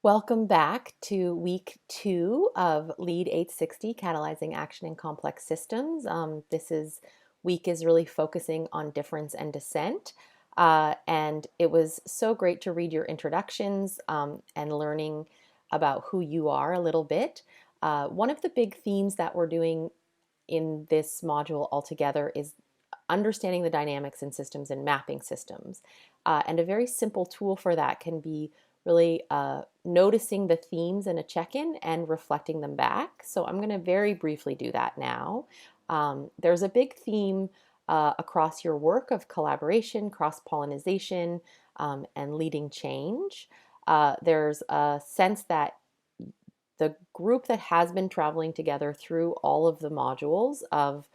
Welcome back to week 2 of LEAD860, Catalyzing Action in Complex Systems. This week is really focusing on difference and dissent. And it was so great to read your introductions and learning about who you are a little bit. One of the big themes that we're doing in this module altogether is understanding the dynamics in systems and mapping systems. And a very simple tool for that can be really noticing the themes in a check-in and reflecting them back. So I'm going to very briefly do that now. There's a big theme across your work of collaboration, cross-pollination, and leading change. There's a sense that the group that has been traveling together through all of the modules of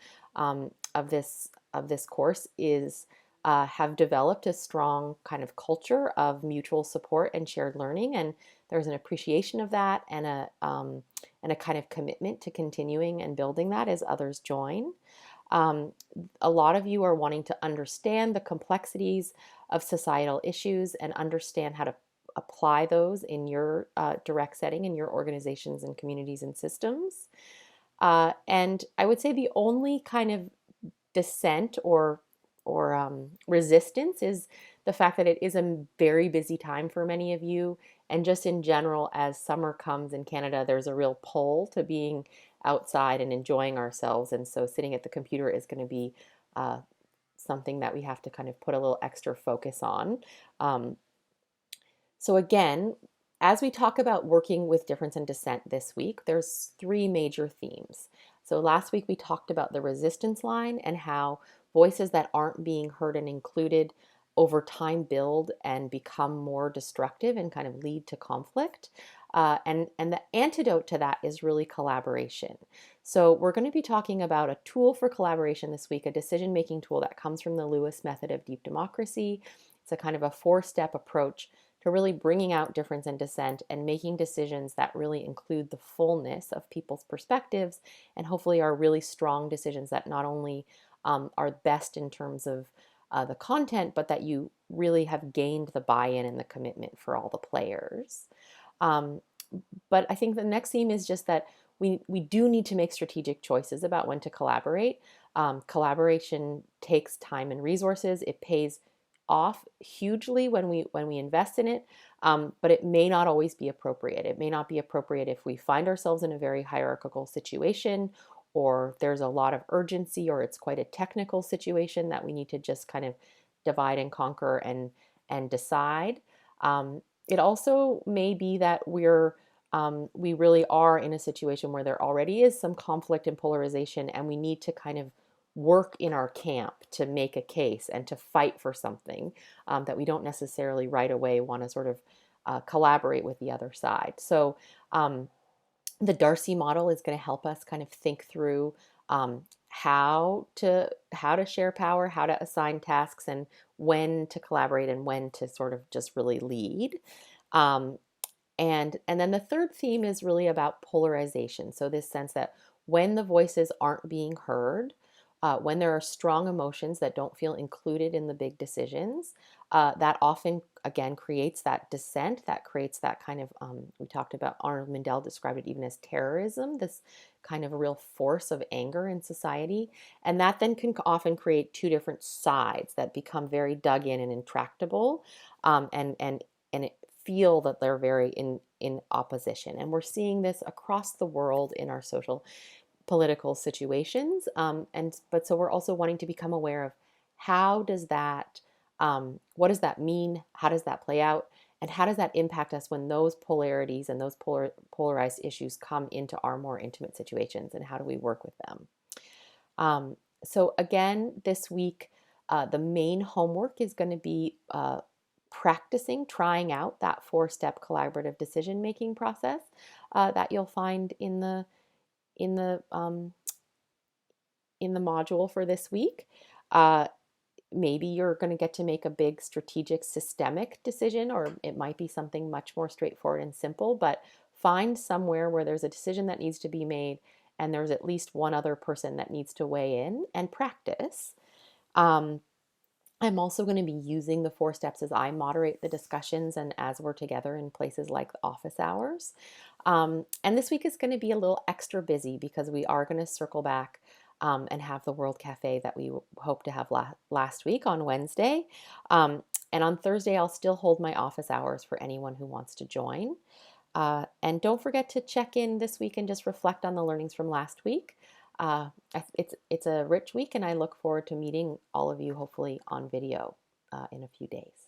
this course is have developed a strong kind of culture of mutual support and shared learning, and there's an appreciation of that and a kind of commitment to continuing and building that as others join. Um, a lot of you are wanting to understand the complexities of societal issues and understand how to apply those in your direct setting in your organizations and communities and systems. And I would say the only kind of dissent or resistance is the fact that it is a very busy time for many of you. And just in general, as summer comes in Canada, there's a real pull to being outside and enjoying ourselves. And so sitting at the computer is going to be uh, something that we have to kind of put a little extra focus on. Um, so again, as we talk about working with difference and dissent this week, there's 3 major themes. So last week we talked about the resistance line and how voices that aren't being heard and included over time build and become more destructive and kind of lead to conflict. And the antidote to that is really collaboration. So we're going to be talking about a tool for collaboration this week, a decision-making tool that comes from the Lewis method of deep democracy. It's a kind of a 4-step approach to really bringing out difference and dissent and making decisions that really include the fullness of people's perspectives and hopefully are really strong decisions that not only are best in terms of the content, but that you really have gained the buy-in and the commitment for all the players. Um, but I think the next theme is just that we do need to make strategic choices about when to collaborate. Collaboration takes time and resources. It pays off hugely when we invest in it, but it may not always be appropriate. It may not be appropriate if we find ourselves in a very hierarchical situation, or there's a lot of urgency, or it's quite a technical situation that we need to just kind of divide and conquer and decide. It also may be that we really are in a situation where there already is some conflict and polarization, and we need to kind of work in our camp to make a case and to fight for something that we don't necessarily right away want to sort of collaborate with the other side. So the Darcy model is going to help us kind of think through how to share power, how to assign tasks, and when to collaborate and when to sort of just really lead. Um, and then the third theme is really about polarization. So this sense that when the voices aren't being heard, when there are strong emotions that don't feel included in the big decisions, that often, again, creates that dissent, that creates that kind of, we talked about, Arnold Mindell described it even as terrorism, this kind of a real force of anger in society. And that then can often create 2 different sides that become very dug in and intractable, and it feel that they're very in opposition. And we're seeing this across the world in our social political situations. But so we're also wanting to become aware of how does that, what does that mean? How does that play out? And how does that impact us when those polarities and those polarized issues come into our more intimate situations? And how do we work with them? So again, this week, the main homework is going to be practicing, trying out that 4-step collaborative decision-making process that you'll find in the um, in the module for this week. Maybe you're going to get to make a big strategic systemic decision, or it might be something much more straightforward and simple, but find somewhere where there's a decision that needs to be made and there's at least one other person that needs to weigh in and practice. Um, I'm also going to be using the 4 steps as I moderate the discussions and as we're together in places like office hours. And this week is going to be a little extra busy because we are going to circle back and have the World Cafe that we hope to have last week on Wednesday. Um, and on Thursday, I'll still hold my office hours for anyone who wants to join. And don't forget to check in this week and just reflect on the learnings from last week. It's a rich week, and I look forward to meeting all of you hopefully on video in a few days.